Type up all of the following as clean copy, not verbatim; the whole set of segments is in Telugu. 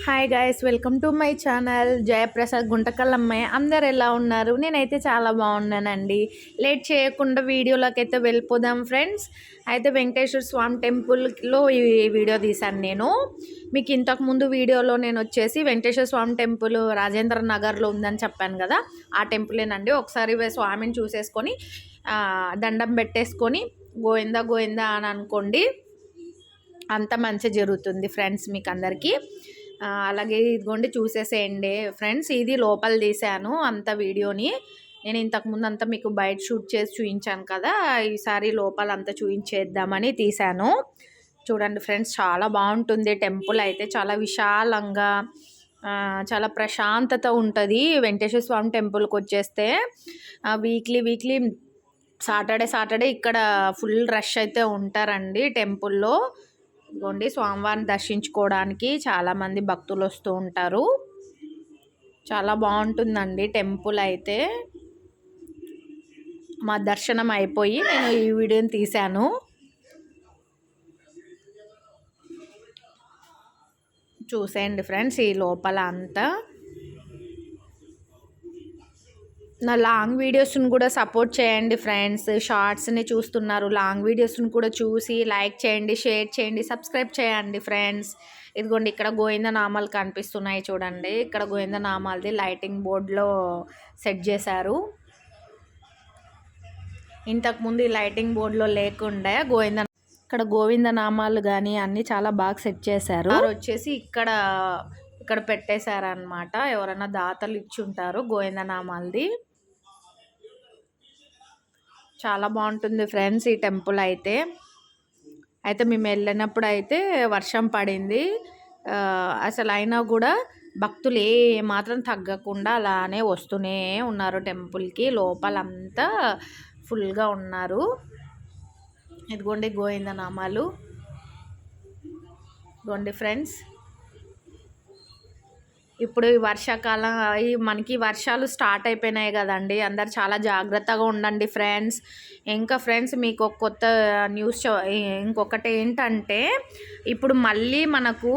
Hi guys, welcome to my channel Jayaprasad గుంటకల్లమ్మాయి. అందరు ఎలా ఉన్నారు? నేనైతే చాలా బాగున్నానండి. లేట్ చేయకుండా వీడియోలోకి అయితే వెళ్ళిపోదాం ఫ్రెండ్స్. అయితే వెంకటేశ్వర స్వామి టెంపుల్లో ఈ వీడియో తీశాను నేను. మీకు ఇంతకుముందు వీడియోలో నేను వచ్చేసి వెంకటేశ్వర స్వామి టెంపుల్ రాజేంద్ర నగర్లో ఉందని చెప్పాను కదా, ఆ టెంపులేనండి. ఒకసారి స్వామిని చూసేసుకొని దండం పెట్టేసుకొని గోవిందా గోవిందా అని అనుకోండి, అంత మంచి జరుగుతుంది ఫ్రెండ్స్ మీకు అందరికీ. అలాగే ఇదిగోండి చూసేసేయండి ఫ్రెండ్స్. ఇది లోపల తీశాను అంత వీడియోని. నేను ఇంతకుముందు అంతా మీకు బయట షూట్ చేసి చూపించాను కదా, ఈసారి లోపల అంతా చూపించేద్దామని తీశాను. చూడండి ఫ్రెండ్స్, చాలా బాగుంటుంది టెంపుల్ అయితే. చాలా విశాలంగా చాలా ప్రశాంతత ఉంటుంది వెంకటేశ్వర స్వామి టెంపుల్కి వచ్చేస్తే. వీక్లీ సాటర్డే ఇక్కడ ఫుల్ రష్ అయితే ఉంటారండి టెంపుల్లో. ఇదిగోండి స్వామివారిని దర్శించుకోవడానికి చాలామంది భక్తులు వస్తూ ఉంటారు. చాలా బాగుంటుందండి టెంపుల్ అయితే. మా దర్శనం అయిపోయి నేను ఈ వీడియోని తీశాను. చూసేయండి ఫ్రెండ్స్ ఈ లోపల అంతా. నా లాంగ్ వీడియోస్ని కూడా సపోర్ట్ చేయండి ఫ్రెండ్స్. షార్ట్స్ని చూస్తున్నారు, లాంగ్ వీడియోస్ని కూడా చూసి లైక్ చేయండి, షేర్ చేయండి, సబ్స్క్రైబ్ చేయండి ఫ్రెండ్స్. ఇదిగోండి ఇక్కడ గోవింద నామాలు కనిపిస్తున్నాయి చూడండి. ఇక్కడ గోవింద నామాలది లైటింగ్ బోర్డులో సెట్ చేశారు. ఇంతకుముందు ఈ లైటింగ్ బోర్డులో లేకుండా ఇక్కడ గోవింద నామాలు కానీ అన్నీ చాలా బాగా సెట్ చేశారు. వచ్చేసి ఇక్కడ పెట్టేశారనమాట. ఎవరైనా దాతలు ఇచ్చి ఉంటారు గోవింద నామాలది. చాలా బాగుంటుంది ఫ్రెండ్స్ ఈ టెంపుల్ అయితే. మేము వెళ్ళినప్పుడు అయితే వర్షం పడింది అసలు, అయినా కూడా భక్తులు మాత్రం తగ్గకుండా అలానే వస్తూనే ఉన్నారు టెంపుల్కి. లోపలంతా ఫుల్గా ఉన్నారు. ఇదిగోండి గోవింద నామాలు. ఇదిగోండి ఫ్రెండ్స్, ఇప్పుడు ఈ వర్షాకాలం మనకి వర్షాలు స్టార్ట్ అయిపోయినాయి కదండి. అందరు చాలా జాగ్రత్తగా ఉండండి ఫ్రెండ్స్. ఇంకా ఫ్రెండ్స్ మీకు ఒక కొత్త న్యూస్ ఇంకొకటి ఏంటంటే, ఇప్పుడు మళ్ళీ మనకు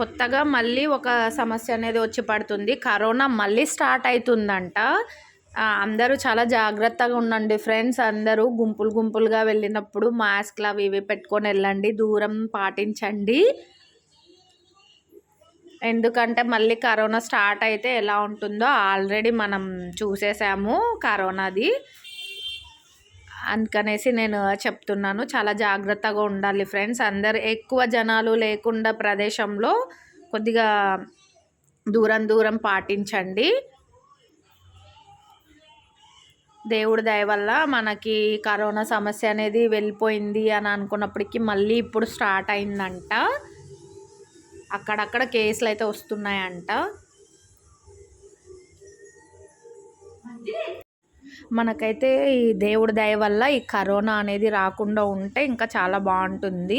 కొత్తగా మళ్ళీ ఒక సమస్య అనేది వచ్చి పడుతుంది. కరోనా మళ్ళీ స్టార్ట్ అవుతుందంట. అందరూ చాలా జాగ్రత్తగా ఉండండి ఫ్రెండ్స్. అందరూ గుంపులుగా వెళ్ళినప్పుడు మాస్క్లు అవి ఇవి పెట్టుకొని వెళ్ళండి, దూరం పాటించండి. ఎందుకంటే మళ్ళీ కరోనా స్టార్ట్ అయితే ఎలా ఉంటుందో ఆల్రెడీ మనం చూసేసాము కరోనాది. అందుకనేసి నేను చెప్తున్నాను, చాలా జాగ్రత్తగా ఉండాలి ఫ్రెండ్స్. అందరు ఎక్కువ జనాలు లేకుండా ప్రదేశంలో కొద్దిగా దూరం పాటించండి. దేవుడి దయ వల్ల మనకి కరోనా సమస్య అనేది వెళ్ళిపోయింది అని అనుకున్నప్పటికీ మళ్ళీ ఇప్పుడు స్టార్ట్ అయిందంట. అక్కడక్కడ కేసులు అయితే వస్తున్నాయంట. మనకైతే ఈ దేవుడి దయ వల్ల ఈ కరోనా అనేది రాకుండా ఉంటే ఇంకా చాలా బాగుంటుంది.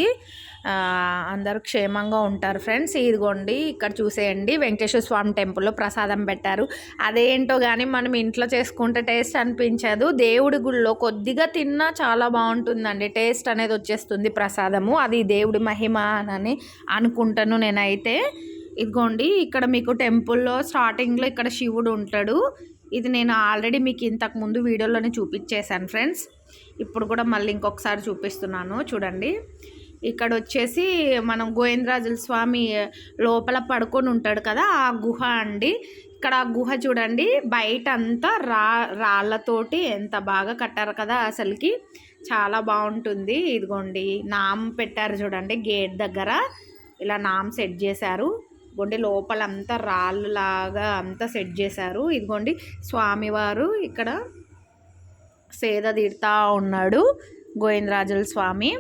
అందరూ క్షేమంగా ఉంటారు ఫ్రెండ్స్. ఇదిగోండి ఇక్కడ చూసేయండి, వెంకటేశ్వర స్వామి టెంపుల్లో ప్రసాదం పెట్టారు. అదేంటో కానీ మనం ఇంట్లో చేసుకుంటే టేస్ట్ అనిపించదు. దేవుడి గుళ్ళో కొద్దిగా తిన్నా చాలా బాగుంటుందండి, టేస్ట్ అనేది వచ్చేస్తుంది ప్రసాదము. అది దేవుడి మహిమ అని అనుకుంటాను నేనైతే. ఇదిగోండి ఇక్కడ మీకు టెంపుల్లో స్టార్టింగ్లో ఇక్కడ శివుడు ఉంటాడు. ఇది నేను ఆల్రెడీ మీకు ఇంతకుముందు వీడియోలోనే చూపించేశాను ఫ్రెండ్స్. ఇప్పుడు కూడా మళ్ళీ ఇంకొకసారి చూపిస్తున్నాను చూడండి. ఇక్కడ వచ్చేసి మనం గోవిందరాజుల స్వామి లోపల పడుకొని ఉంటాడు కదా, ఆ గుహ అండి. ఇక్కడ ఆ గుహ చూడండి, బయట అంతా రాళ్ళతోటి ఎంత బాగా కట్టారు కదా, అసలుకి చాలా బాగుంటుంది. ఇదిగోండి నామ్ పెట్టారు చూడండి, గేట్ దగ్గర ఇలా నామ్ సెట్ చేశారు. ఇదిగోండి లోపలంతా రాళ్ళులాగా అంతా సెట్ చేశారు. ఇదిగోండి స్వామివారు ఇక్కడ సేద తీరుతా ఉన్నాడు, గోవిందరాజుల స్వామి.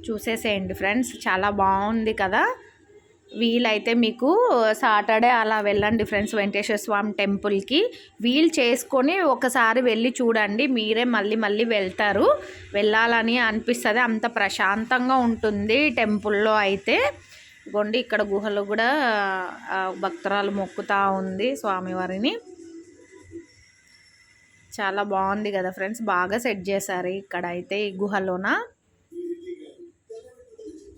చూసేసేయండి ఫ్రెండ్స్, చాలా బాగుంది కదా. వీలైతే మీకు సాటర్డే అలా వెళ్ళండి ఫ్రెండ్స్ వెంకటేశ్వర స్వామి టెంపుల్కి. వీలు చేసుకొని ఒకసారి వెళ్ళి చూడండి, మీరే మళ్ళీ వెళ్తారు. వెళ్ళాలని అనిపిస్తుంది, అంత ప్రశాంతంగా ఉంటుంది టెంపుల్లో అయితే. ఇదిగోండి ఇక్కడ గుహలో కూడా భక్తురాలు మొక్కుతా ఉంది స్వామివారిని. చాలా బాగుంది కదా ఫ్రెండ్స్, బాగా సెట్ చేశారు ఇక్కడ అయితే ఈ గుహలోన.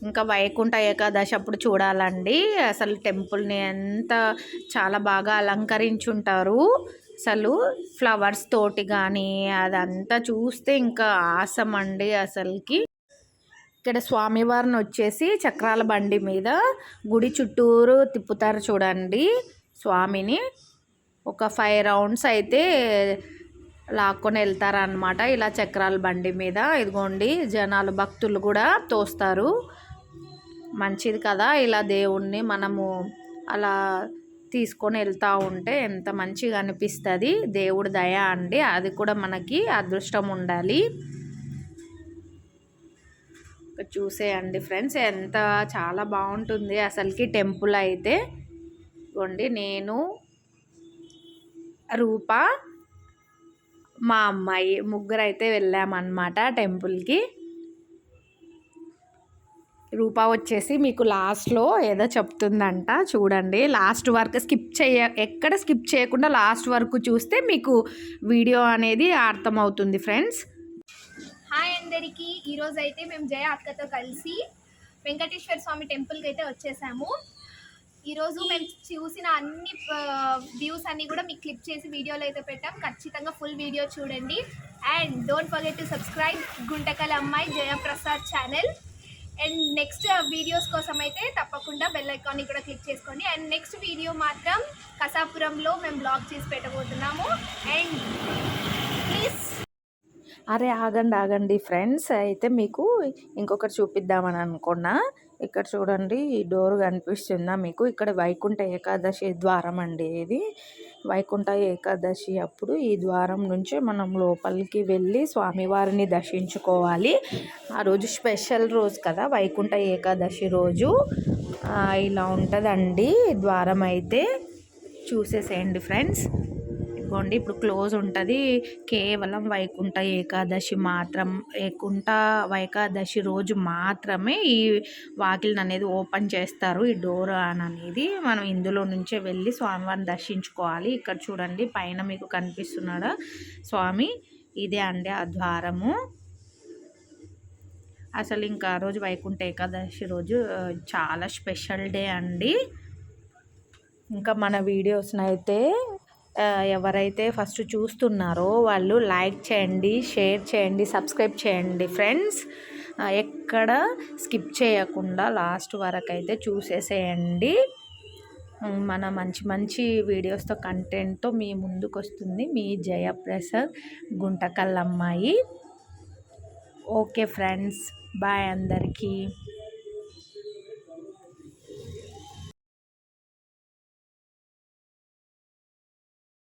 ఇంకా వైకుంఠ ఏకాదశి అప్పుడు చూడాలండి. అసలు టెంపుల్ని ఎంత చాలా బాగా అలంకరించుంటారు. అసలు ఫ్లవర్స్ తోటి కానీ అదంతా చూస్తే ఇంకా ఆసం అండి అసలుకి. ఇక్కడ స్వామివారిని వచ్చేసి చక్రాల బండి మీద గుడి చుట్టూరు తిప్పుతారు చూడండి స్వామిని. ఒక 5 రౌండ్స్ అయితే లాక్కొని వెళ్తారనమాట ఇలా చక్రాల బండి మీద. ఇదిగోండి జనాలు భక్తులు కూడా తోస్తారు. మంచిది కదా ఇలా దేవుణ్ణి మనము అలా తీసుకొని వెళ్తూ ఉంటే ఎంత మంచిగా అనిపిస్తుంది. దేవుడి దయ అండి, అది కూడా మనకి అదృష్టం ఉండాలి. చూసేయండి ఫ్రెండ్స్, ఎంత చాలా బాగుంటుంది అసలుకి టెంపుల్ అయితే. ఇదిగోండి నేను, రూప, మా అమ్మాయి ముగ్గురు అయితే వెళ్ళామన్నమాట టెంపుల్కి. రూప వచ్చేసి మీకు లాస్ట్లో ఏదో చెప్తుందంట చూడండి. లాస్ట్ వరకు ఎక్కడ స్కిప్ చేయకుండా లాస్ట్ వరకు చూస్తే మీకు వీడియో అనేది అర్థమవుతుంది ఫ్రెండ్స్. హాయ్ అందరికీ, ఈరోజు అయితే మేము జయ అక్కతో కలిసి వెంకటేశ్వర స్వామి టెంపుల్కి అయితే వచ్చేసాము. ఈరోజు మేము చూసిన అన్ని వ్యూస్ అన్నీ కూడా మీకు క్లిప్ చేసి వీడియోలో అయితే పెట్టాం. ఖచ్చితంగా ఫుల్ వీడియో చూడండి. And don't forget to subscribe Guntakal అమ్మాయి Jayaprasad channel. And next videos కోసం అయితే తప్పకుండా బెల్ ఐకాన్ని కూడా క్లిక్ చేసుకోండి. అండ్ నెక్స్ట్ వీడియో మాత్రం కసాపురంలో మేము బ్లాగ్ చేసి పెట్టబోతున్నాము. అండ్ ప్లీజ్ అరే ఆగండి ఫ్రెండ్స్, అయితే మీకు ఇంకొకటి చూపిద్దామని అనుకున్నా. ఇక్కడ చూడండి ఈ డోర్ కనిపిస్తుందా మీకు? ఇక్కడ వైకుంఠ ఏకాదశి ద్వారం అండి ఇది. వైకుంఠ ఏకాదశి అప్పుడు ఈ ద్వారం నుంచి మనం లోపలికి వెళ్ళి స్వామివారిని దర్శించుకోవాలి. ఆ రోజు స్పెషల్ రోజు కదా వైకుంఠ ఏకాదశి రోజు. ఇలా ఉంటుందండి ద్వారం అయితే. చూసేసేయండి ఫ్రెండ్స్. ఇదిగోండి ఇప్పుడు క్లోజ్ ఉంటుంది. కేవలం వైకుంఠ ఏకాదశి రోజు మాత్రమే ఈ వాకిలిని అనేది ఓపెన్ చేస్తారు. ఈ డోర్ అనేది మనం ఇందులో నుంచే వెళ్ళి స్వామివారిని దర్శించుకోవాలి. ఇక్కడ చూడండి పైన మీకు కనిపిస్తున్నాడా స్వామి, ఇదే అండి ఆ ద్వారము. అసలు ఇంకా ఆ రోజు వైకుంఠ ఏకాదశి రోజు చాలా స్పెషల్ డే అండి. ఇంకా మన వీడియోస్ని అయితే ఎవరైతే ఫస్ట్ చూస్తున్నారో వాళ్ళు లైక్ చేయండి, షేర్ చేయండి, సబ్స్క్రైబ్ చేయండి ఫ్రెండ్స్. ఎక్కడ స్కిప్ చేయకుండా లాస్ట్ వరకు అయితే చూసేసేయండి. మన మంచి మంచి వీడియోస్తో కంటెంట్తో మీ ముందుకు వస్తుంది మీ జయప్రసాద్ గుంటకల్ అమ్మాయి. ఓకే ఫ్రెండ్స్, బాయ్ అందరికీ.